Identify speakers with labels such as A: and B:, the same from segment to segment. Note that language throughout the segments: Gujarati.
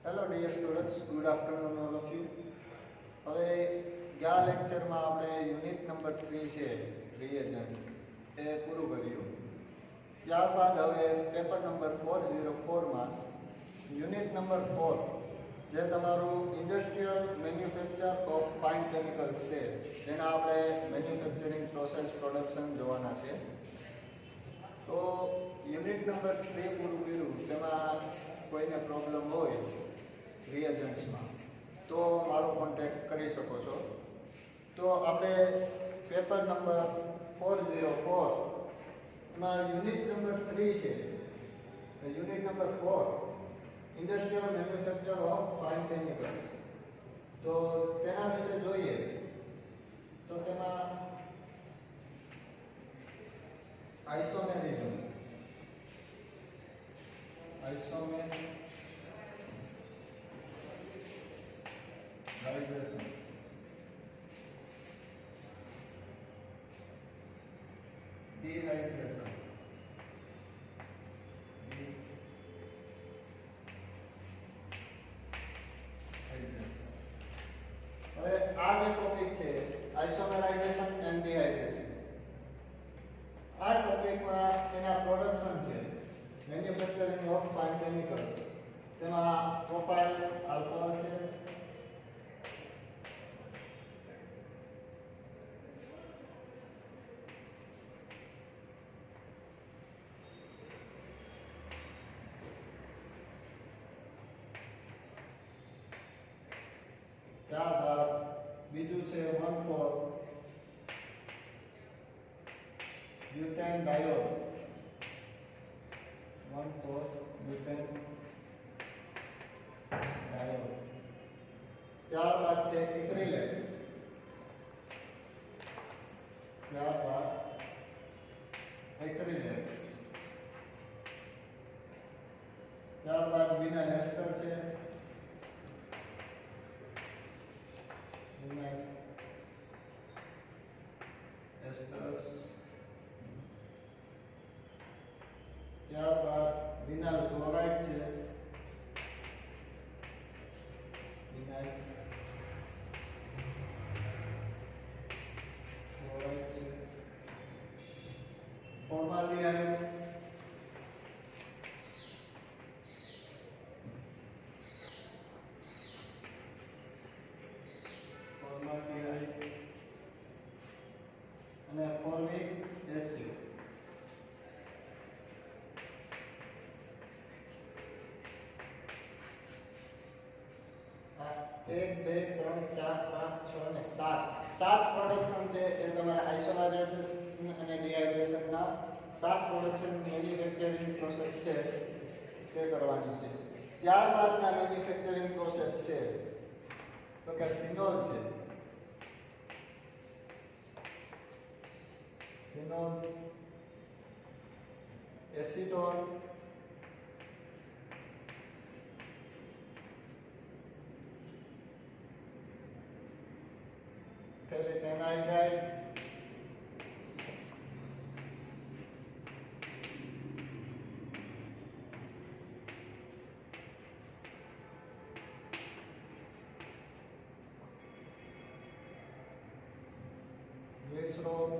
A: Hello dear students, good afternoon all of you. હવે ગયા લેક્ચરમાં આપણે યુનિટ નંબર 3 છે રિએજન્ટ એ પૂરું કર્યું. ત્યારબાદ હવે પેપર નંબર 404 માં યુનિટ નંબર 4 જે તમારું industrial manufacture of fine chemicals છે જેના આપણે મેન્યુફેક્ચરિંગ પ્રોસેસ પ્રોડક્શન જોવાના છે. તો યુનિટ નંબર 3 પૂરું કર્યું તેમાં કોઈને પ્રોબ્લેમ હોય રિએજન્ટ્સમાં તો મારો કોન્ટેક્ટ કરી શકો છો. તો આપણે પેપર નંબર 404 એમાં યુનિટ નંબર 3 છે. Unit number 4 industrial manufacture of fine chemicals. તો તેના વિશે જોઈએ તો તેમાં આઇસોમેરિઝમ dehydration હવે આ જે ટોપિક છે આઇસોમેરાઇઝેશન એન્ડ ડિહાઇડ્રેશન, આ ટોપિકમાં તેના પ્રોડક્શન છે મેન્યુફેક્ચરિંગ ઓફ ફાઇન કેમિકલ્સ. તેમાં પ્રોફાઇલ આલ્કોહોલ છે, ત્યારબાદ બીજું છે 1,4-બ્યુટેન ડાયોલ, 1,4-બ્યુટેન ડાયોલ. ત્યારબાદ છે એક્રિલેટ્સ, ત્યારબાદ વિનાઇલ એસ્ટર છે, વિનાઇલ એસ્ટર્સ. ત્યારબાદ વિનાઇલ ક્લોરાઇડ છે, વિનાઇલ ક્લોરાઇડ છે. ફોર્માલ્ડિહાઇડ, અને ફોર્મિક એસિડ. આ 1 2 3 4 5 6 અને 7 પ્રોડક્શન છે એ તમારા આઇસોમેરાઇઝેશન અને ડિહાઇડ્રેશનના 7 પ્રોડક્શન મેન્યુફેક્ચરિંગ પ્રોસેસ છે તે કરવાની છે. ત્યારબાદના મેન્યુફેક્ચરિંગ પ્રોસેસ છે તો કે ફિનોલ છે, phenol, acetone, ethylic anhydride, glycerol,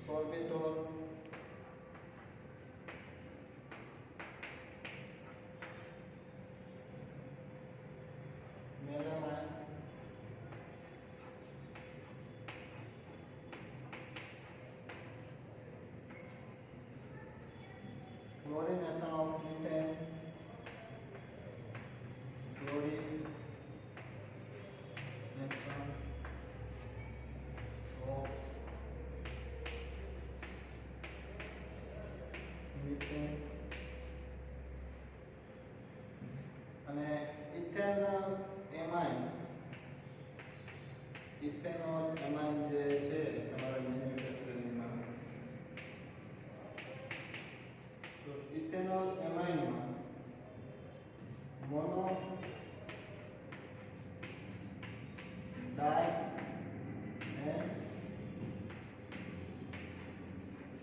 A: sorbitol, melamine, chlorination of methane, chlorination of methane અને ઇથેનોલ એમાઇન જે છે તમારા મેન્યુફેક્ચરિંગમાં, તો ઇથેનોલ એમાઇનમાં મોનો ડાય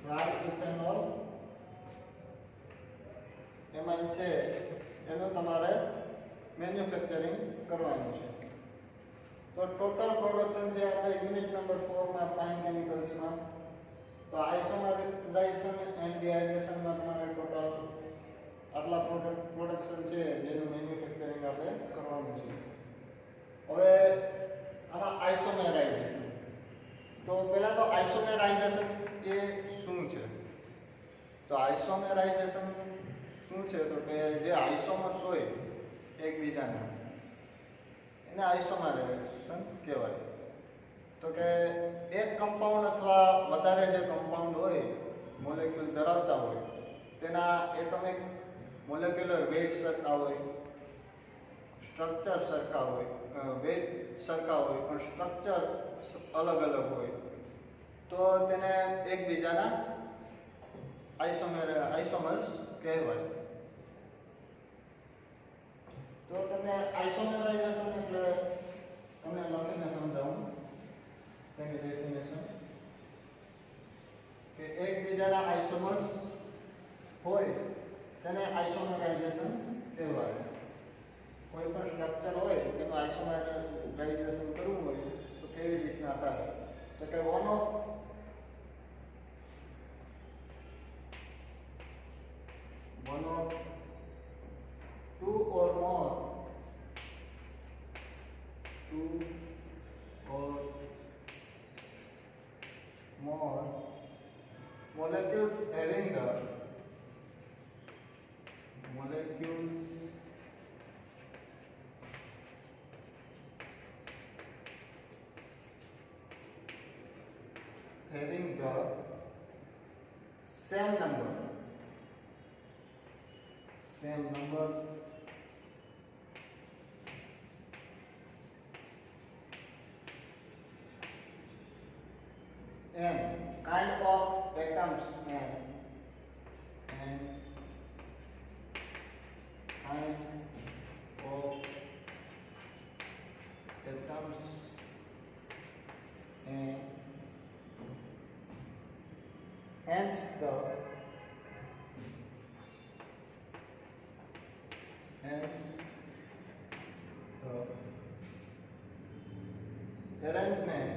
A: ટ્રાઇઇથેનોલ એમાં છે એનું તમારે મેન્યુફેક્ચરિંગ કરવાનું છે. તો ટોટલ પ્રોડક્શન જે આપણે યુનિટ નંબર 4 માં ફાઇન કેમિકલ્સમાં તો આઇસોમરાઇઝેશન એન્ડ ડિહાઇડ્રેશનમાં તમારે ટોટલ આટલા પ્રોડક્શન છે જેનું મેન્યુફેક્ચરિંગ આપણે કરવાનું છે. હવે આમાં આઇસોમેરાઇઝેશન, તો પહેલા તો આઇસોમેરાઇઝેશન એ શું છે? તો આઇસોમેરાઇઝેશન શું છે? તો કે જે આઇસોમર્સ હોય એકબીજાના એને આઇસોમેરાઇઝેશન કહેવાય. તો કે એક કમ્પાઉન્ડ અથવા વધારે જે કમ્પાઉન્ડ હોય મોલેક્યુલ ધરાવતા હોય તેના એટોમિક મોલેક્યુલર વેઇટ સરખા હોય, સ્ટ્રક્ચર સરખા હોય, વેઇટ સરખા હોય પણ સ્ટ્રક્ચર અલગ અલગ હોય તો તેને એકબીજાના આઇસોમર્સ કહેવાય. તો તમને આઇસોમેરાઇઝેશન એટલે તમને લખીને સમજાવું તેની ડેફિનેશન કે એકબીજાના આઇસોમર્સ હોય તેને આઇસોમેરાઇઝેશન કહેવાય. કોઈ પણ સ્ટ્રક્ચર હોય તેનું આઇસોમેરાઇઝેશન કરવું હોય તો કેવી રીતના થાય? તો કે one of two or more molecules having the same number and kind of atoms and kind of atoms and hence the arrangement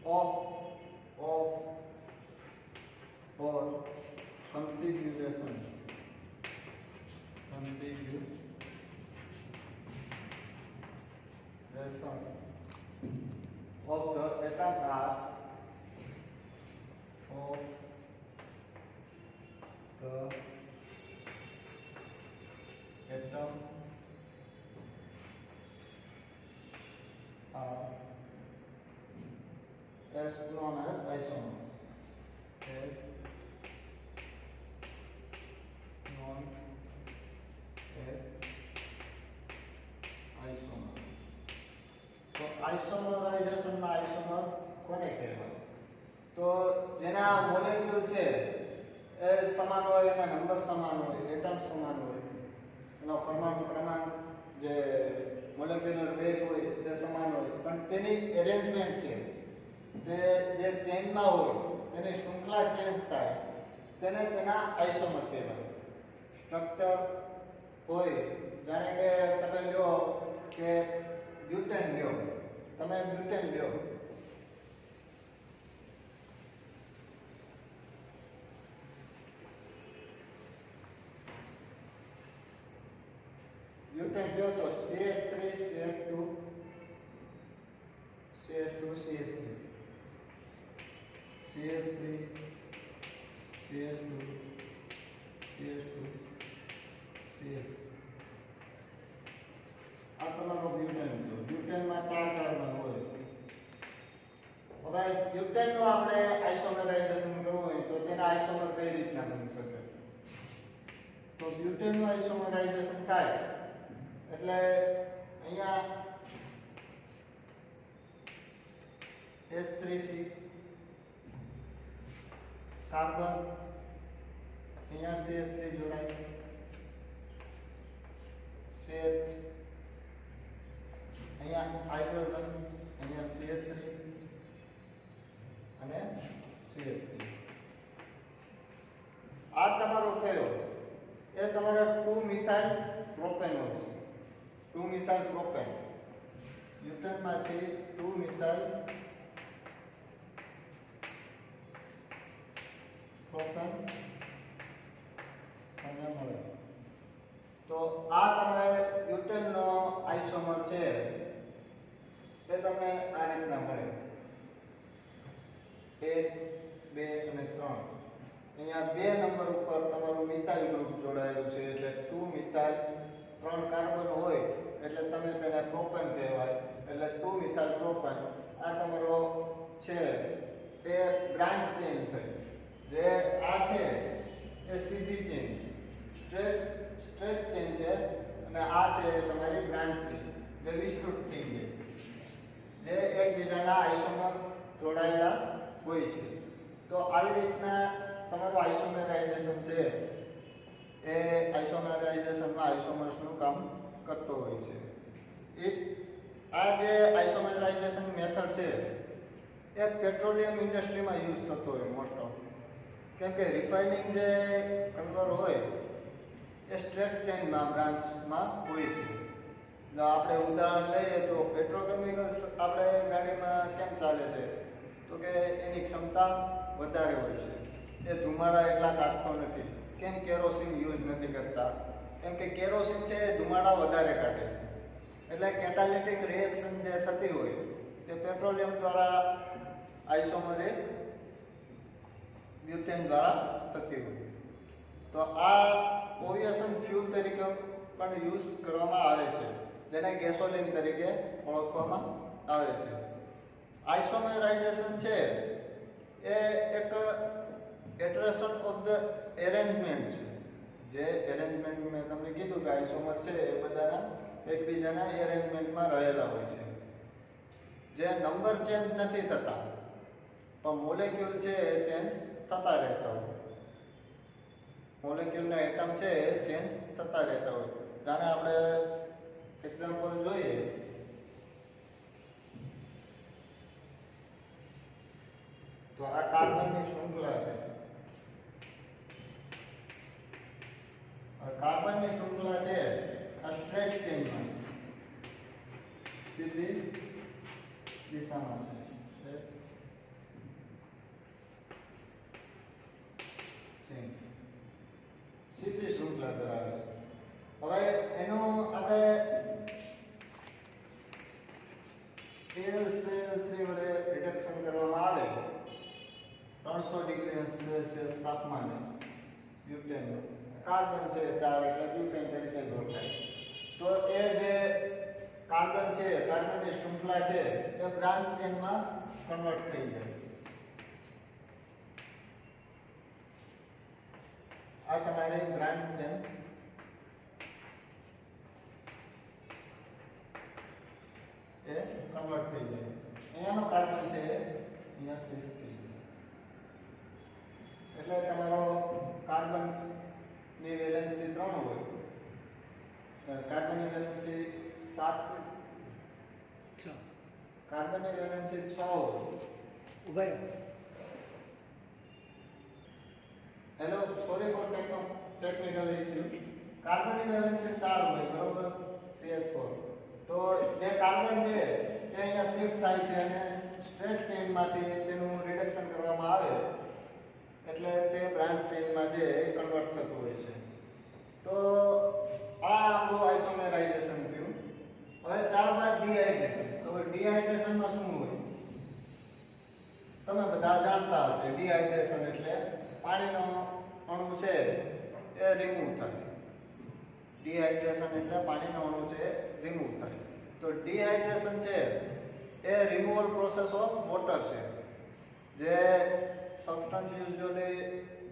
A: of or configuration of the atom are as known as isomer. તો આઇસોમરાઇઝેશન માં આઇસોમર કોને કહેવાય? તો જેના મોલેક્યુલ છે એ સમાન હોય, એના નંબર સમાન હોય, એટમ સમાન હોય, એનો પરમાણુ ક્રમાંક જે મોલેક્યુલર વેઇટ હોય તે સમાન હોય પણ તેની એરેન્જમેન્ટ છે તે જે ચેઇનમાં હોય તેની શૃંખલા ચેન્જ થાય તેને તેના આઇસોમર કહેવાય. સ્ટ્રક્ચર હોય જાણે કે તમે લ્યો કે બ્યુટેન લ્યો, તમે બ્યુટેન લ્યો તો CH3 CH2 CH2 CH3 CH3 CH2 CH2 CH3 આ તમારો બ્યુટેન છે. બ્યુટેનમાં 4 કાર્બન હોય. હવે બ્યુટેનનું આપણે આઇસોમરાઇઝેશન કરવું હોય તો તેના આઇસોમર કઈ રીતના બની શકે? તો બ્યુટેનનું આઇસોમરાઇઝેશન થાય એટલે અહીંયા H3C કાર્બન અહીંયા CH3 જોડાય CH, અહીંયા હાઇડ્રોજન, અહીંયા CH3 અને CH3. આ તમારો થયો એ તમારો 2 મિથાઇલ પ્રોપેનોલ છે. 2 મિથાઇલ પ્રોપેન બ્યુટેનમાંથી 2 મિથાઇલ પ્રોપેન તમને મળે. તો આ તમારે બ્યુટેનનો આઇસોમર છે તે તમને આ રીતના મળે 1 2 અને 3. અહીંયા 2 નંબર ઉપર તમારું મિથાઇલ ગ્રુપ જોડાયેલું છે એટલે 2 મિથાઇલ 3 કાર્બન હોય એટલે તમે તેને પ્રોપેન કહેવાય એટલે 2 મિથાઇલ પ્રોપેન. આ તમારો છે એ બ્રાન્ચ ચેન થઈ. જે આ છે એ સીધી ચેન સ્ટ્રેટ ચેન છે અને આ છે તમારી બ્રાન્ચ ચેન જે વિસ્તૃત થઈ ગઈ જે એકબીજાના આઇસોમર જોડાયેલા હોય છે. તો આવી રીતના તમારું આઇસોમેરાઇઝેશન છે એ આઇસોમેરાઇઝેશનમાં આઇસોમર્સનું કામ કરતો હોય છે. આ જે આઇસોમેરાઇઝેશન મેથડ છે એ પેટ્રોલિયમ ઇન્ડસ્ટ્રીમાં યુઝ થતો હોય મોસ્ટ ઓફ. કેમ કે રિફાઇનિંગ જે કન્વર હોય એ સ્ટ્રેટ ચેનમાં બ્રાન્ચમાં હોય છે. જો આપણે ઉદાહરણ લઈએ તો પેટ્રોકેમિકલ્સ આપણે ગાડીમાં કેમ ચાલે છે તો કે એની ક્ષમતા વધારે હોય છે. એ ધુમાડા એટલા કાઢતો નથી. કેમ કેરોસીન યુઝ નથી કરતા? કેમ કે કેરોસીન છે એ ધુમાડા વધારે કાઢે છે. એટલે કેટાલિટિક રિએક્શન જે થતી હોય તે પેટ્રોલિયમ દ્વારા આઇસોમરિક બ્યુટેન દ્વારા થતી હોય. તો આ એવિએશન ફ્યુલ તરીકે પણ યુઝ કરવામાં આવે છે જેને ગેસોલિન તરીકે ઓળખવામાં આવે છે. આઇસોમેરાઇઝેશન છે એ એક ઇટરેશન ઓફ ધ એરેન્જમેન્ટ છે. જે એરેન્જમેન્ટ મેં તમને કીધું કે આઇસોમર છે એ બધાના એકબીજાના એરેન્જમેન્ટમાં રહેલા હોય છે. જે નંબર ચેન્જ નથી થતા પણ મોલેક્યુલ છે એ ચેન્જ થતા રહેતા હોય. મોલેક્યુલના એટમ છે એ ચેન્જ થતા રહેતા હોય. જાણે આપણે એક્ઝામ્પલ જોઈએ તો આ કાર્બનની શૃંખલા છે. કાર્બનની શૃંખલા છે આ સ્ટ્રેટ ચેનમાં સીધી દિશામાં છે. સીધી શૃંખલા ધરાવે છે. હવે એનું આપણે AlCl3 વડે રિડક્શન કરવામાં આવે 300 ડિગ્રી સેલ્સિયસ તાપમાને બ્યુટેનનું કાર્બન છે 4 એટલે બ્યુટેન તરીકે ઓળખાય. તો એ જે કાર્બન છે કાર્બનની શૃંખલા છે એ બ્રાન્ચ ચેનમાં કન્વર્ટ થઈ જાય. આ તમારી બ્રાન્ચ ચેન એ કન્વર્ટ થઈ જાય. અહીંયાનો કાર્બન છે અહીંયા શિફ્ટ થઈ જાય. એટલે તમારો કાર્બન ની વેલેન્સી 3 હોય. કાર્બનની વેલેન્સી 7 6 કાર્બનની વેલેન્સી 6 હોય. ઉભા hello sorry for technical issue. કાર્બનની વેલેન્સી 4 હોય બરોબર CH4. તો જે કાર્બન છે એ અહીંયા શિફ્ટ થાય છે અને સ્ટ્રેટ ચેનમાંથી તેનું રિડક્શન કરવામાં આવે એટલે તે બ્રાન્ચ ચેનમાં છે એ કન્વર્ટ થતું હોય છે. તો આ આપણું આઇસોમેરાઇઝેશન થયું. હવે ત્યારબાદ ડિહાઇડ્રેશન. તો ડિહાઇડ્રેશનમાં શું હોય તમે બધા જાણતા હશે. ડિહાઇડ્રેશન એટલે પાણીનો અણુ છે એ રિમૂવ થાય. ડિહાઇડ્રેશન એટલે પાણીનો અણુ છે એ રિમૂવ થાય. તો ડિહાઇડ્રેશન છે એ રિમૂવલ પ્રોસેસ ઓફ વોટર છે. જે સબસ્ટન્સ યુઝ્યુઅલી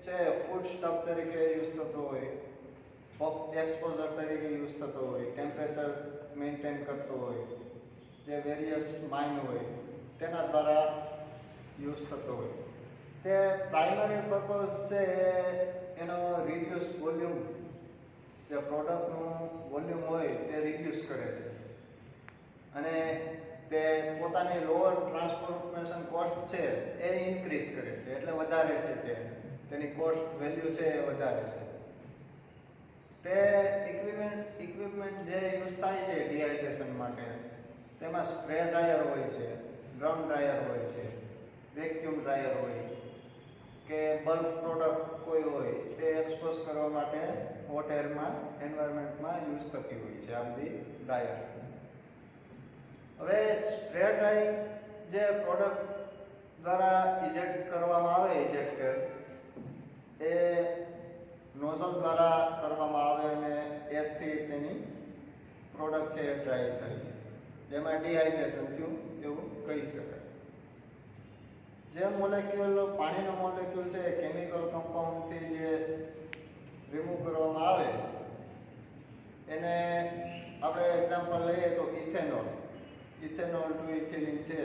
A: છે ફૂડ સ્ટફ તરીકે યુઝ થતો હોય, એક્સપોઝર તરીકે યુઝ થતો હોય, ટેમ્પરેચર મેન્ટેન કરતો હોય, જે વેરિયસ માઇન હોય તેના દ્વારા યુઝ થતો હોય. તે પ્રાઇમરી પર્પઝ છે એનો રિડ્યુસ વોલ્યુમ જે પ્રોડક્ટનું વોલ્યુમ હોય તે રિડ્યુસ કરે છે અને તે પોતાની લોઅર ટ્રાન્સફોર્મેશન કોસ્ટ છે એ ઇન્ક્રીઝ કરે છે, એટલે વધારે છે તેની કોસ્ટ વેલ્યુ છે એ વધારે છે. તે ઇક્વિપમેન્ટ જે યુઝ થાય છે ડિહાઇડ્રેશન માટે, તેમાં સ્પ્રે ડ્રાયર હોય છે, ડ્રમ ડ્રાયર હોય છે, વેક્યુમ ડ્રાયર હોય કે બલ્ક પ્રોડક્ટ કોઈ હોય તે એક્સપોઝ કરવા માટે હોટ એરમાં એન્વાયરમેન્ટમાં યુઝ થતી હોય છે આ બધી ડ્રાયર. હવે સ્પ્રે ડ્રાય જે પ્રોડક્ટ દ્વારા ઇજેક્ટ કરવામાં આવે ઇજેક્ટર, એ નોઝલ દ્વારા કરવામાં આવે અને એથી તેની પ્રોડક્ટ છે એ ડ્રાય થાય છે, જેમાં ડિહાઇડ્રેશન થયું એવું કહી શકાય. જે મોલેક્યુલ પાણીનો મોલેક્યુલ છે કેમિકલ કમ્પાઉન્ડથી જે રિમૂવ કરવામાં આવે એને આપણે એક્ઝામ્પલ લઈએ તો ઇથેનોલ ટુ ઇથિલિન છે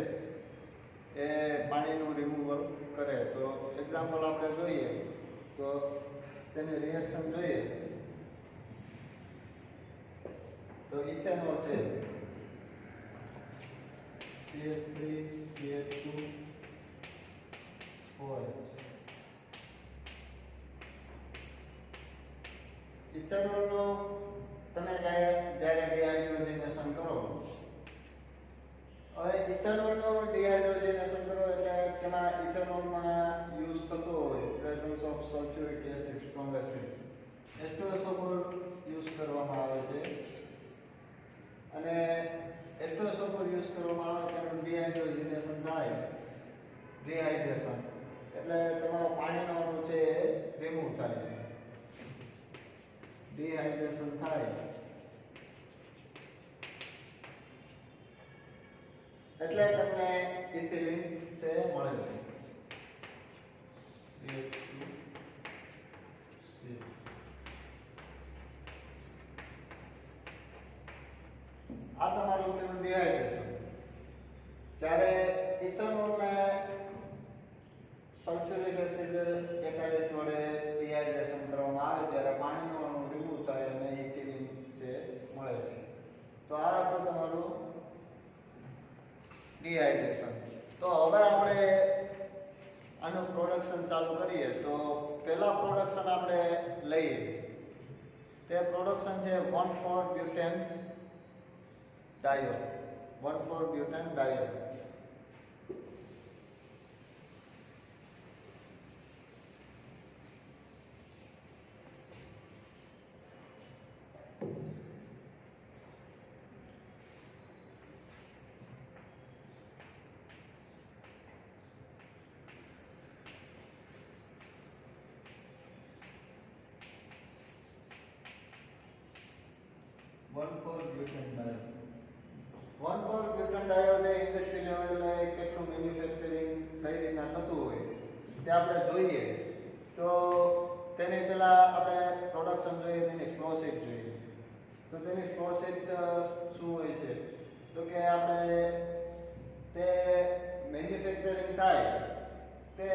A: એ પાણીનું રિમૂવલ કરે. તો એક્ઝામ્પલ આપણે જોઈએ તો તેની રિએક્શન જોઈએ તો ઇથેનોલ છે CH3CH2OH. ઇથેનોલનું તમે જ્યારે ડિહાઇડ્રોજનેશન કરો, હવે ઇથેનોલનું ડિહાઇડ્રોજનેશન કરો એટલે તેમાં ઇથેનોલમાં યુઝ થતો હોય presence of sulphuric acid, strong acid, H2SO4 use કરવામાં આવે છે અને H2SO4 યુઝ કરવામાં આવે તેનું ડિહાઇડ્રોજનેશન થાય, ડિહાઇડ્રેશન એટલે તમારો પાણીનો અણુ છે એ રિમૂવ થાય છે. ડિહાઇડ્રેશન થાય એટલે તમને ઇથિલિન છે મળે છે. આ તમારું થયું ડિહાઇડ્રેશન. જ્યારે ઇથેનોલને સલ્ફ્યુરિક એસિડ કેટાલિસ્ટ વડે ડિહાઇડ્રેશન કરવામાં આવે ત્યારે પાણીનો અણુ રિમૂવ થાય અને ઇથિલિન છે મળે છે. તો આ તો તમારું ડિહાઇડ્રેશન. તો હવે આપણે આનું પ્રોડક્શન ચાલુ કરીએ. તો પહેલા પ્રોડક્શન આપણે લઈએ તે પ્રોડક્શન છે 1,4-butane ડાયોલ. 1,4-butane diol. છે ઇન્ડસ્ટ્રી લેવલે કેટલું મેન્યુફેક્ચરિંગ કઈ રીતના થતું હોય તે આપણે જોઈએ. તો તેની પહેલા આપણે પ્રોડક્શન જોઈએ, તેની ફ્લો શીટ જોઈએ. તો તેની ફ્લો શીટ શું હોય છે તો કે આપણે તે મેન્યુફેક્ચરિંગ થાય તે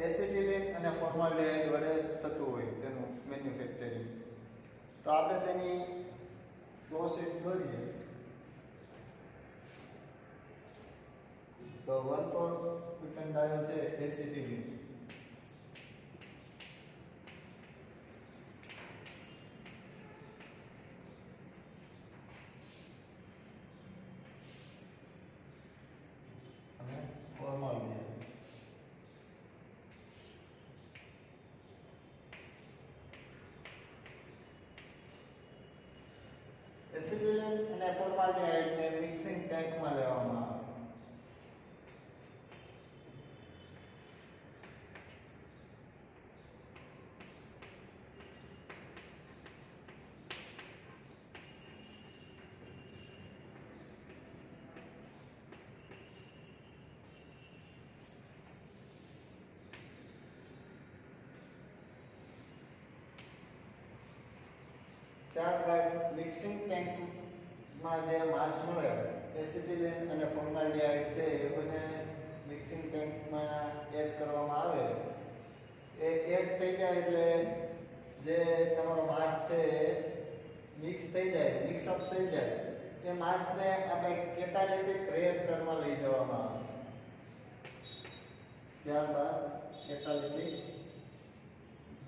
A: એસિટિલિન અને ફોર્માલ્ડિહાઇડ વડે થતું હોય તેનું મેન્યુફેક્ચરિંગ. તો આપણે તેની ફ્લો શીટ દોરીએ તો 1,4-butane ડાયોલ છે એસિટિલિન. અને ફોર્માલ્ડિહાઇડ. એસિટિલિન અને ફોર્માલ્ડિહાઇડને મિક્સિંગ ટેન્કમાં લેવામાં આવે. ત્યારબાદ મિક્સિંગ ટેન્કમાં જે માસ મળે એસિટિલિન અને ફોર્માલ્ડિહાઇડ છે એ બંને મિક્સિંગ ટેન્કમાં એડ કરવામાં આવે. એ એડ થઈ જાય એટલે જે તમારો માસ છે મિક્સ થઈ જાય, મિક્સઅપ થઈ જાય, એ માસને આપણે કેટાલિટિક રિએક્ટરમાં લઈ જવામાં આવે. ત્યારબાદ કેટાલિટિક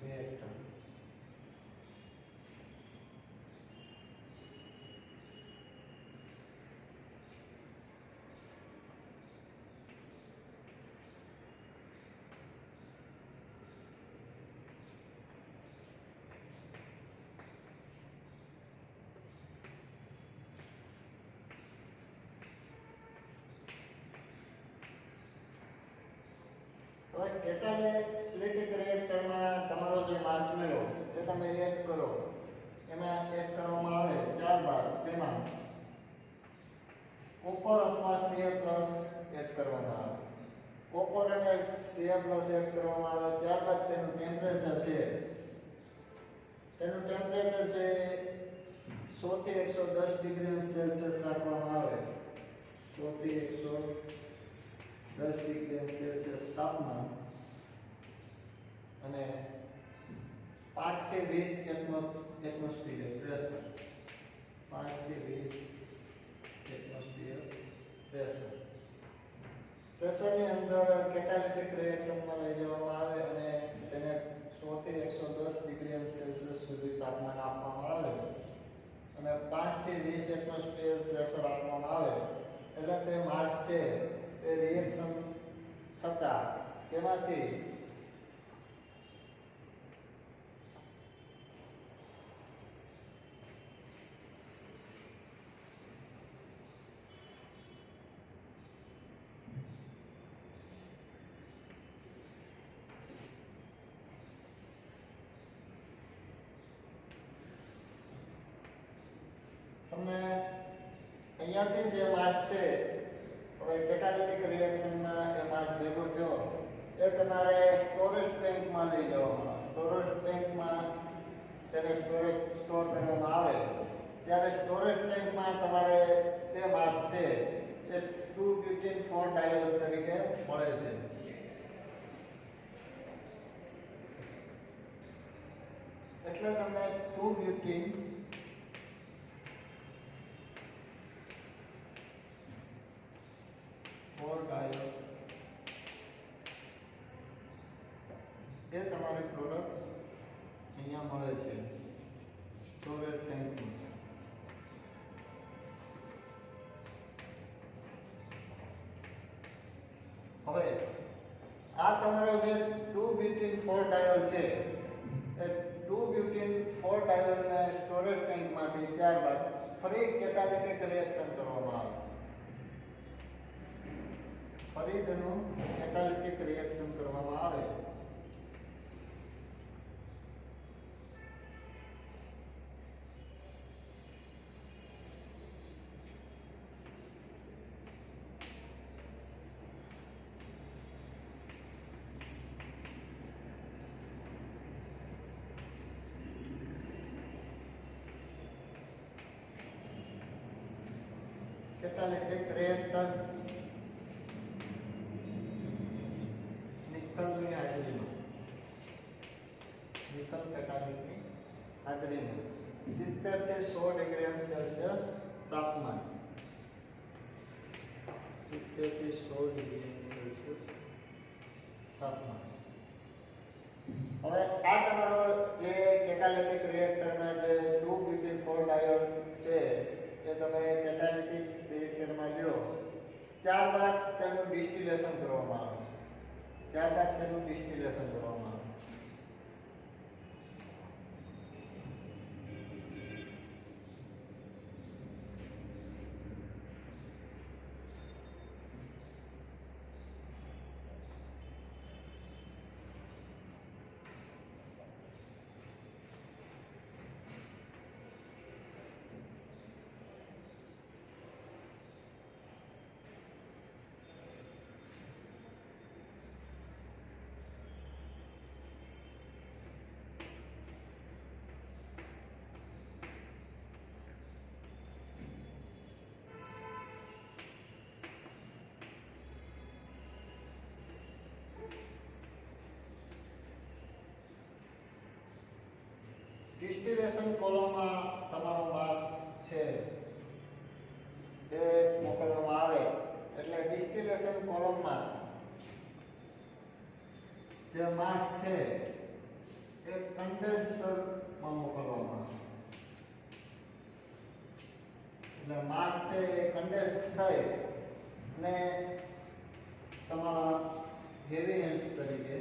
A: રિએક્ટર. કેટાલિટિક રિએક્ટરમાં તમારો જે માસ મેળવો એ તમે એડ કરો, એમાં એડ કરવામાં આવે. ત્યારબાદ તેમાં કોપર અથવા Ca+ એડ કરવામાં આવે. કોપર અને Ca+ એડ કરવામાં આવે. ત્યારબાદ તેનું ટેમ્પરેચર છે, તેનું ટેમ્પરેચર છે 100 થી 110 ડિગ્રી સેલ્સિયસ રાખવામાં આવે. 100 થી 110 ડિગ્રી સેલ્સિયસ તાપમાન અને 5 થી 20 એટમોસ્ફિયર પ્રેશર. 5 થી 20 એટમોસ્ફિયર પ્રેશર. પ્રેશરની અંદર કેટાલિટિક રિએક્શનમાં લઈ જવામાં આવે અને તેને 100 થી 110 ડિગ્રી સેલ્સિયસ સુધી તાપમાન આપવામાં આવે અને 5 થી 20 એટમોસ્ફિયર પ્રેશર આપવામાં આવે. એટલે તે માસ છે એ રિએક્શન થતા તેમાંથી તમને અહીંયાથી જે માસ છે, હવે કેટાલિટિક રિએક્શનમાં એ માસ ભેગો થયો એ તમારે સ્ટોરેજ ટેન્કમાં લઈ જવામાં આવે. સ્ટોરેજ ટેન્કમાં તેને સ્ટોર કરવામાં આવે. ત્યારે સ્ટોરેજ ટેન્કમાં તમારે તે માસ છે એ 2-butene-4 ડાયોલ તરીકે મળે છે. એટલે તમને 2-butene-4 ડાયોલ એ તમારી પ્રોડક્ટ અહીંયા મળે છે સ્ટોરેજ ટેન્કમાં. હવે આ તમારો જે 2-butene-4 ડાયોલ છે એ 2-butene-4 ડાયોલને સ્ટોરેજ ટેન્કમાંથી ત્યારબાદ ફરી કેટાલિટિક રિએક્શન કરવામાં આવે. ફરી તેનું કેટાલિટિક રિએક્શન કરવામાં આવે. કેટાલિટિક રિએક્ટર નિકલની હાજરીમાં, નિકલ કેટાલિસની હાજરીમાં 70 થી 100 ડિગ્રી સેલ્સિયસ તાપમાન, 70 થી 100 ડિગ્રી સેલ્સિયસ તાપમાન. હવે આ તમારો જે કેટાલિટિક રિએક્ટરમાં જે 2-butene-4 ડાયોલ છે એ તમે કેટાલિટિક રિએક્ટરમાં લ્યો. ત્યારબાદ તેનું ડિસ્ટિલેશન કરવામાં આવે. ડિસ્ટિલેશન કોલમમાં તમારો માસ છે એ મોકલવામાં આવે એટલે ડિસ્ટિલેશન કોલમમાં જે માસ છે એ કન્ડેન્સરમાં મોકલવામાં આવે એટલે માસ છે એ કન્ડેન્સ થઈ અને તમારા હેવી એન્ડ્સ તરીકે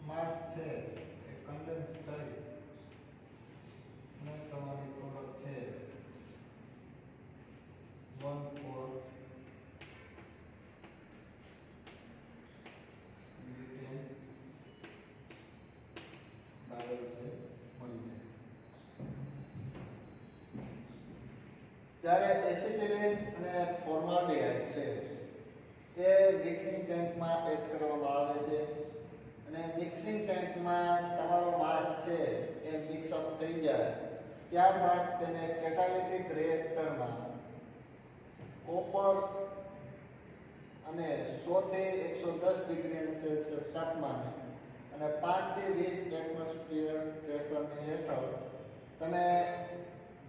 A: માસ છે એ કન્ડેન્સ થઈ અને તમારી પ્રોડક્ટ છે 1,4 બ્યુટેન ડાયોલ છે મળી જાય. જ્યારે એસિટિલિન અને ફોર્માલ્ડિહાઇડ છે એ મિક્સિંગ ટેન્કમાં એડ કરવામાં આવે છે અને મિક્સિંગ ટેન્કમાં તમારો માસ છે એ મિક્સ અપ થઈ જાય ત્યારબાદ તેને કેટાલિટિક રિએક્ટરમાં કોપર અને 100 થી 110 ડિગ્રી સેલ્સિયસ તાપમાને અને 5 થી 20 એટમોસ્ફિયર પ્રેશરની હેઠળ તમે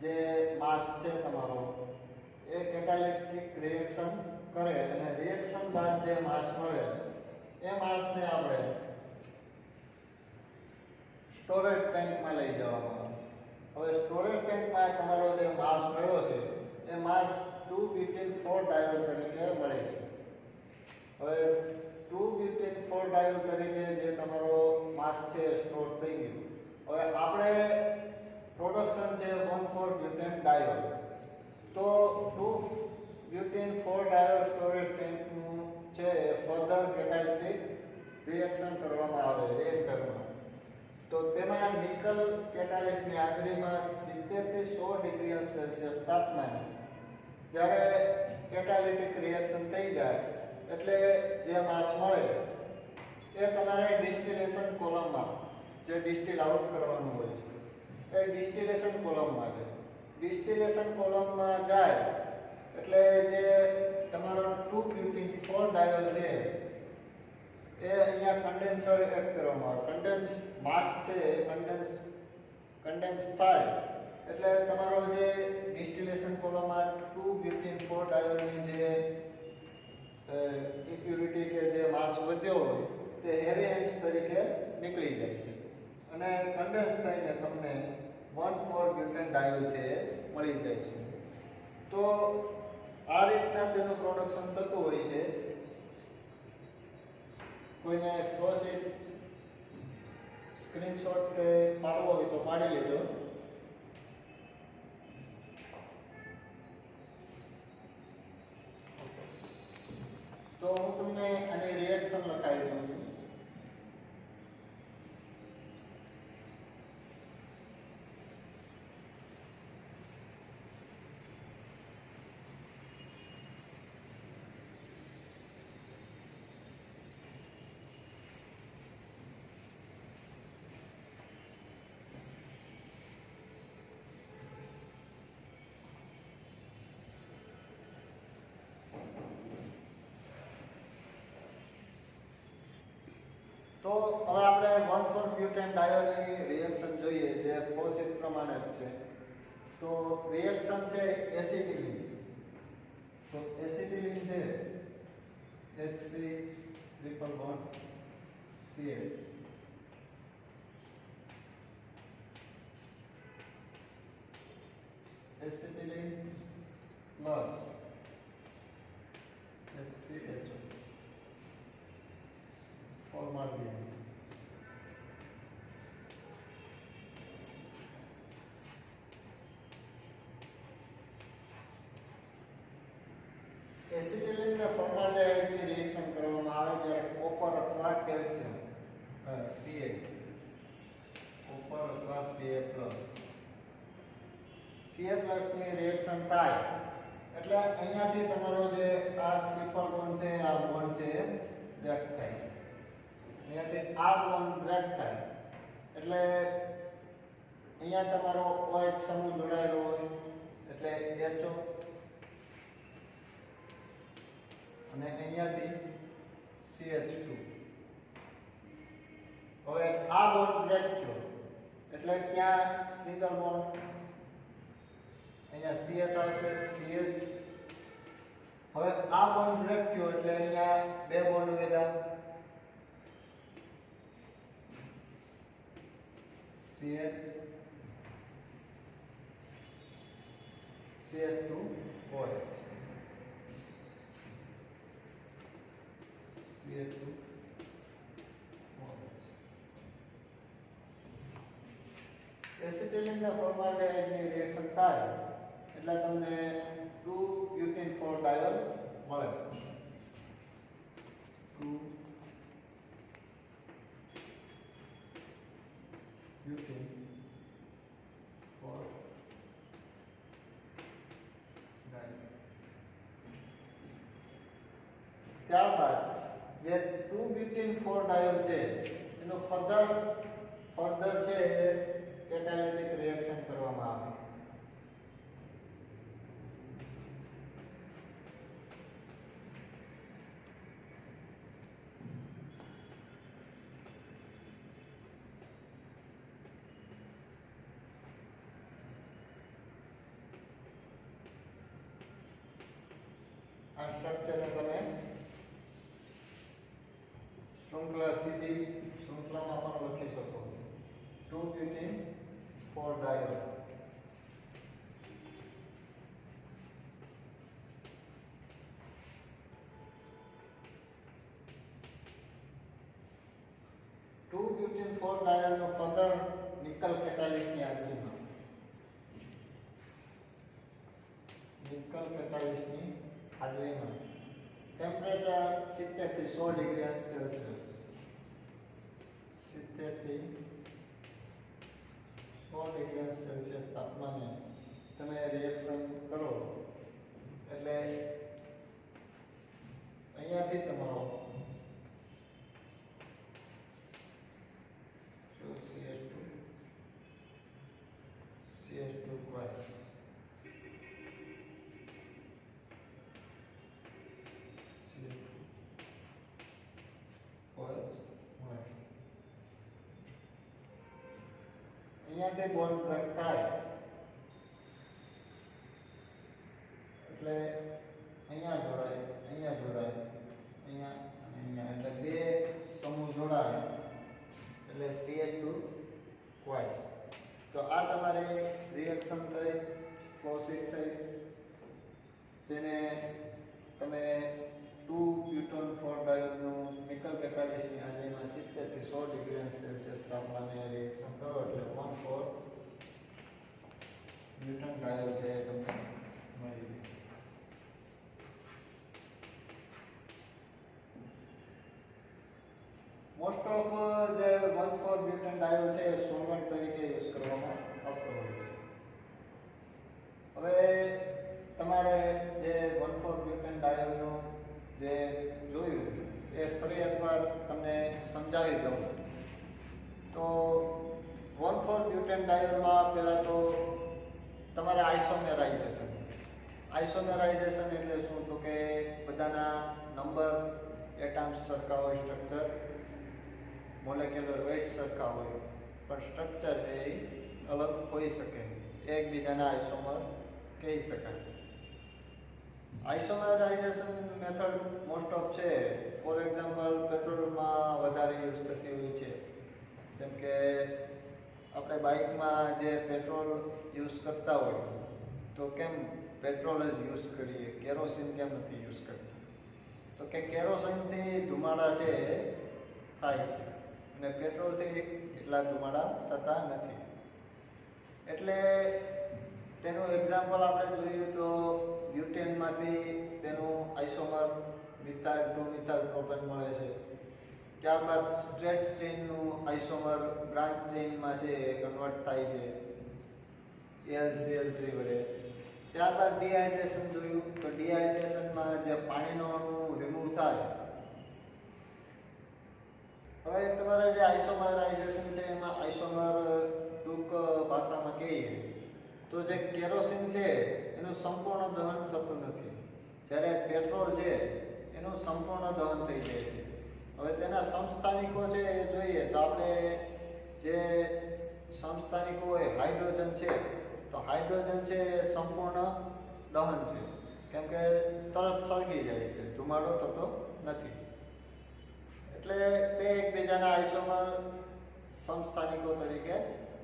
A: જે માસ છે તમારો એ કેટાલિટિક રિએક્શન કરે અને રિએક્શન બાદ જે માસ મળે એ માસને આપણે સ્ટોરેજ ટેન્કમાં લઈ જવામાં આવે. હવે સ્ટોરેજ ટેન્કમાં તમારો જે માસ મળ્યો છે એ માસ 2-butene-4 ડાયોલ તરીકે મળે છે. હવે 2-butene-4 ડાયોલ તરીકે જે તમારો માસ છે સ્ટોર થઈ ગયો. હવે આપણે પ્રોડક્શન છે 1,4-butene ડાયોલ, તો 2-butene-4 ડાયોલ સ્ટોરેજ ટેન્કનું છે ફર્ધર કેટાલિટિક રિએક્શન કરવામાં આવે રિએક્ટરમાં. તો તેમાં નિકલ કેટાલિસ્ટની હાજરીમાં 70 થી 100 ડિગ્રી સેલ્સિયસ તાપમાને જ્યારે કેટાલિટિક રિએક્શન થઈ જાય એટલે જે માસ મળે એ તમારે ડિસ્ટિલેશન કોલમમાં જે ડિસ્ટિલ આઉટ કરવાનું હોય છે એ ડિસ્ટિલેશન કોલમમાં જાય. ડિસ્ટિલેશન કોલમમાં જાય એટલે જે તમારો 2-butene-4 ડાયોલ છે એ અહીંયા કન્ડેન્સર એડ કરવામાં આવે. કન્ડેન્સ માસ છે એ કન્ડેન્સ થાય એટલે તમારો જે ડિસ્ટિલેશન કોલમમાં 2-butene-4 ડાયોલની જે ઇમ્પ્યુરિટી કે જે માસ વધ્યો હોય તે હેવી એન્ડ્સ તરીકે નીકળી જાય છે અને કન્ડેન્સ થઈને તમને 1,4-butene ડાયોલ છે એ મળી જાય છે. તો આ રીતના તેનું પ્રોડક્શન થતું હોય છે. કોઈને ફ્લો શીટ સ્ક્રીનશોટ કે પાડવો હોય તો પાડી લેજો. તો હું તમને આની રિએક્શન લખાવી દઉં છું. તો હવે આપણે 1,4-butene ડાયોલની રિએક્શન જોઈએ જે ફ્લોશીટ પ્રમાણે જ છે. તો રિએક્શન છે એસિટિલિન. તો એસિટિલિન છે HC111CH acetylene plus HCHO formaldehyde. Acetylene ને ફોર્માલ્ડિહાઇડની રિએક્શન કરવામાં આવે જ્યારે કોપર અથવા કેલ્શિયમ Ca કોપર અથવા Ca+ ની રિએક્શન થાય એટલે અહીંયાથી તમારો જે આ ટ્રિપલ બોન્ડ છે આ બોન્ડ છે એ બ્રેક થાય છે અહીંયાથી આ બોન્ડ બ્રેક થાય એટલે અહીંયા તમારો OH સમૂહ જોડાયેલો હોય એટલે HO અને અહીંયાથી CH2 હવે આ બોન્ડ બ્રેક થયો એટલે ત્યાં સિંગલ બોન્ડ અહીંયા CH આવશે CH હવે આ બોન્ડ બ્રેક થયો એટલે અહીંયા બે બોન્ડ વધ્યા CH CH2OH એસિટિલિન ને ફોર્માલ્ડિહાઇડની રિએક્શન થાય એટલે તમને 2-butene-4-diol મળે 2-butene-4-diol ત્યારબાદ જે 2-butene-4-diol છે એનો ફર્ધર છે કેટાલિટિક રિએક્શન કરવામાં આવે આ સ્ટ્રક્ચરને તમે શૃંખલા સીધી શૃંખલામાં પણ લખી શકો 2-butene-4-diol નો ફર્ધર નિકલ કેટાલિસ્ટની હાજરીમાં ટેમ્પરેચર 70 થી 100 ડિગ્રી સેલ્સિયસ 70 થી 100 ડિગ્રી સેલ્સિયસ તાપમાને તમે રિએક્શન કરો એટલે અહીંયાથી તમારો CH2 twice અહીંયાથી બોન્ડ બ્રેક થાય એટલે અહીંયા જોડાય અહીંયા અને અહીંયા એટલે બે સમૂહ જોડાય એટલે CH2 twice તો આ તમારે રિએક્શન થઈ ફ્લોશીટ થઈ જેને તમે 2-butene-4-diol નું નિકલ કેટાલિસ્ટની હાજરીમાં 70 થી 100 ડિગ્રી સેલ્સિયસ તાપમાને રિએક્શન કરો એટલે 1,4-butene-diol છે એ તમને મળી જાય મોસ્ટ ઓફ જે 1,4-butene-diol છે એ સોલ્વન્ટ તરીકે યુઝ કરવામાં આવતો હોય છે હવે તમારે જે 1,4-butene-diol નું જે જોયું એ ફરી એકવાર તમને સમજાવી દઉં તો 1,4-butene-diol માં પહેલા તો તમારે આઇસોમેરાઇઝેશન એટલે શું તો કે બધાના નંબર એટમ્સ સરખા હોય સ્ટ્રક્ચર મોલેક્યુલર વેઇટ સરખા હોય પણ સ્ટ્રક્ચર છે એ અલગ હોઈ શકે એકબીજાના આઇસોમર કહી શકાય આઇસોમેરાઇઝેશન મેથડ મોસ્ટ ઓફ છે ફોર એક્ઝામ્પલ પેટ્રોલમાં વધારે યુઝ થતી હોય છે જેમ કે આપણે બાઇકમાં જે પેટ્રોલ યુઝ કરતા હોય તો કેમ પેટ્રોલ જ યુઝ કરીએ કેરોસીન કેમ નથી યુઝ કરતા તો કે કેરોસીનથી ધુમાડા છે થાય છે અને પેટ્રોલથી એટલા ધુમાડા થતા નથી એટલે તેનું એક્ઝામ્પલ આપણે જોઈએ તો બ્યુટેનમાંથી તેનું આઇસોમર મિથાઇલ 2 મિથાઇલ પ્રોપેન મળે છે. ત્યારબાદ સ્ટ્રેટ ચેઇનનું આઇસોમર બ્રાન્ચ ચેઇનમાં છે એ કન્વર્ટ થાય છે AlCl3 વડે. ત્યારબાદ ડિહાઇડ્રેશન જોયું તો ડિહાઇડ્રેશનમાં જે પાણીનો અણુ રિમૂવ થાય. હવે તમારે જે આઇસોમરાઇઝેશન છે એમાં આઇસોમર ટૂંક ભાષામાં કહીએ તો જે કેરોસીન છે એનું સંપૂર્ણ દહન થતું નથી, જ્યારે પેટ્રોલ છે એનું સંપૂર્ણ દહન થઈ જાય છે. હવે તેના સમસ્થાનિકો છે એ જોઈએ તો આપણે જે સમસ્થાનિકો હોય હાઇડ્રોજન છે તો હાઇડ્રોજન છે એ સંપૂર્ણ દહન છે, કેમ કે તરત સળગી જાય છે, ધુમાડો થતો નથી. એટલે તે એકબીજાના આઇસોમર સમસ્થાનિકો તરીકે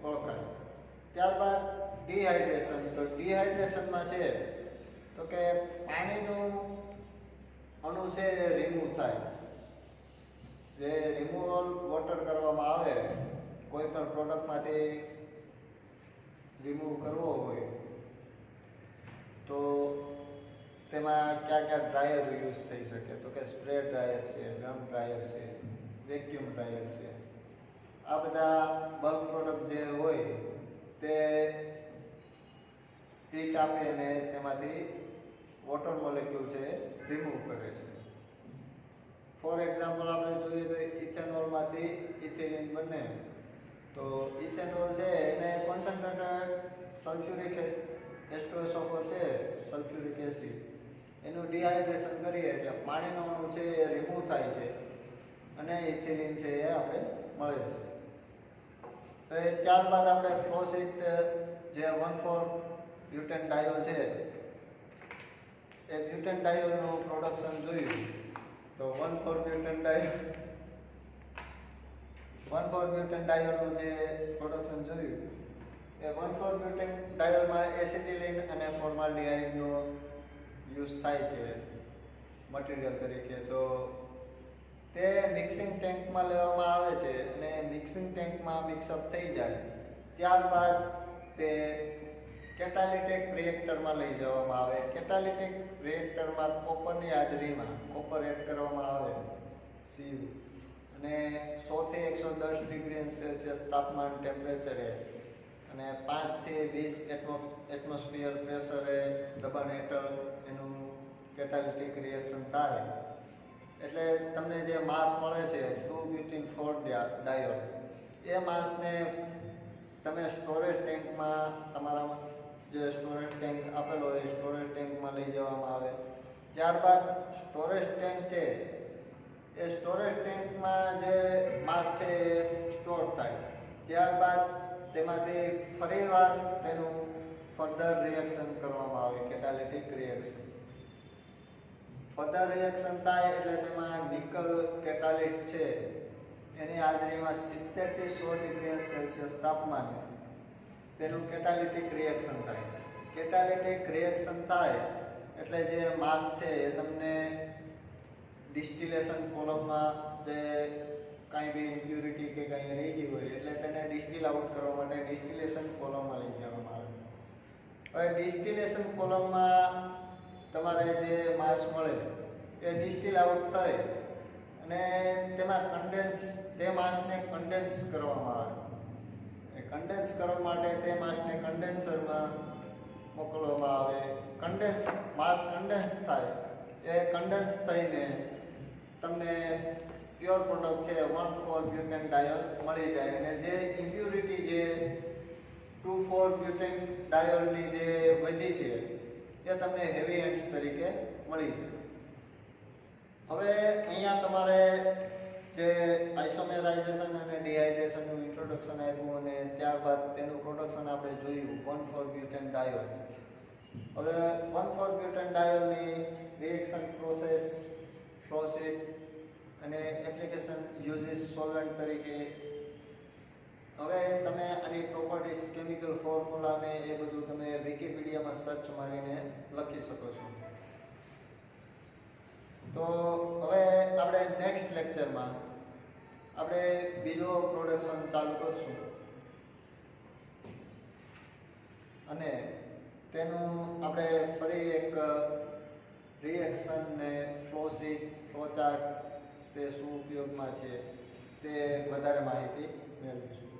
A: ઓળખાય. ત્યારબાદ ડિહાઇડ્રેશન, તો ડિહાઇડ્રેશનમાં છે તો કે પાણીનું અણુ છે એ રિમૂવ થાય. જે રિમૂવલ વોટર કરવામાં આવે, કોઈ પણ પ્રોડક્ટમાંથી રિમૂવ કરવો હોય તો તેમાં કયા કયા ડ્રાયર યુઝ થઈ શકે, તો કે સ્પ્રે ડ્રાયર છે, ગમ ડ્રાયર છે, વેક્યુમ ડ્રાયર છે. આ બધા બલ્ક પ્રોડક્ટ જે હોય તે હીટ આપે અને તેમાંથી વોટર મોલેક્યુલ છે રિમૂવ કરે છે. ફોર એક્ઝામ્પલ આપણે જોઈએ તો ઇથેનોલમાંથી ઇથિલિન બને તો ઇથેનોલ છે એને કોન્સન્ટ્રેટેડ સલ્ફ્યુરિક એસ્ટોએસોફર છે સલ્ફ્યુરિક એસિડ, એનું ડિહાઇડ્રેશન કરીએ એટલે પાણીનો અણુ છે એ રિમૂવ થાય છે અને ઇથિલિન છે એ આપણે મળે છે. તો ત્યારબાદ આપણે ફ્લોસીટ જે 1,4-બ્યુટેન ડાયોલ છે એ બ્યુટેન ડાયોલનું પ્રોડક્શન જોયું તો 1,4-બ્યુટેન ડાયોલનું જે પ્રોડક્શન જોયું એ 1,4-બ્યુટેન ડાયોલમાં એસિટિલિન અને ફોર્માલ્ડિહાઇડનો યુઝ થાય છે મટીરિયલ તરીકે. તો તે મિક્સિંગ ટેન્કમાં લેવામાં આવે છે અને મિક્સિંગ ટેન્કમાં મિક્સઅપ થઈ જાય ત્યારબાદ તે કેટાલિટિક રિએક્ટરમાં લઈ જવામાં આવે. કેટાલિટિક રિએક્ટરમાં કોપરની હાજરીમાં કોપર એડ કરવામાં આવે Cu અને 100 થી 110 ડિગ્રી સેલ્સિયસ તાપમાન ટેમ્પરેચરે અને 5 થી 20 એટમોસ્ફિયર પ્રેશરે દબાણ હેઠળ એનું કેટાલિટિક રિએક્શન થાય એટલે તમને જે માસ મળે છે 2-butene-4 ડાયોલ, એ માસને તમે સ્ટોરેજ ટેન્કમાં તમારા જે સ્ટોરેજ ટેન્ક આપેલો હોય એ સ્ટોરેજ ટેન્કમાં લઈ જવામાં આવે. ત્યારબાદ સ્ટોરેજ ટેન્ક છે એ સ્ટોરેજ ટેન્કમાં જે માસ છે એ સ્ટોર થાય. ત્યારબાદ તેમાંથી ફરીવાર તેનું ફર્ધર રિએક્શન કરવામાં આવે કેટાલિટિક રિએક્શન. ફર્ધર રિએક્શન થાય એટલે તેમાં નિકલ કેટાલિસ્ટ છે એની હાજરીમાં 70 થી 100 ડિગ્રી સેલ્સિયસ તાપમાને તેનું કેટાલિટિક રિએક્શન થાય. કેટાલિટિક રિએક્શન થાય એટલે જે માસ છે એ તમને ડિસ્ટિલેશન કોલમમાં જે કાંઈ બી ઇમ્પ્યુરિટી કે કાંઈ રહી ગઈ હોય એટલે તેને ડિસ્ટિલ આઉટ કરવા માટે ડિસ્ટિલેશન કોલમમાં લઈ જવામાં આવે. હવે ડિસ્ટિલેશન કોલમમાં તમારે જે માસ મળે એ ડિસ્ટિલ આઉટ થાય અને તેમાં તે માસને કન્ડેન્સ કરવામાં આવે. કન્ડેન્સ કરવા માટે તે માસને કન્ડેન્સરમાં મોકલવામાં આવે. માસ કન્ડેન્સ થાય એ કન્ડેન્સ થઈને તમને પ્યોર પ્રોડક્ટ છે 1,4-બ્યુટેન ડાયોલ મળી જાય અને જે ઇમ્પ્યુરિટી જે 2,4-બ્યુટેન ડાયોલની જે વધી છે એ તમને હેવી એન્ડ્સ તરીકે મળી જાય. હવે અહીંયા તમારે જે આઇસોમેરાઇઝેશન અને ડિહાઇડ્રેશનનું ઇન્ટ્રોડક્શન આપ્યું અને ત્યારબાદ તેનું પ્રોડક્શન આપણે જોયું 1,4-બ્યુટેન ડાયોલ. હવે 1,4-બ્યુટેન ડાયોલની રિએક્શન પ્રોસેસ, ફ્લોશીટ અને એપ્લિકેશન યુઝિસ સોલ્વન્ટ તરીકે. હવે તમે આની પ્રોપર્ટીઝ, કેમિકલ ફોર્મ્યુલાને એ બધું તમે વિકિપીડિયામાં સર્ચ મારીને લખી શકો છો. તો હવે આપણે નેક્સ્ટ લેક્ચરમાં આપણે બીજો પ્રોડક્શન ચાલુ કરશું અને તેનું આપણે ફરી એક રિએક્શન ને ફ્લોશીટ ફ્લોચાર્ટ તે શું ઉપયોગમાં છે તે વધારે માહિતી મેળવીશું.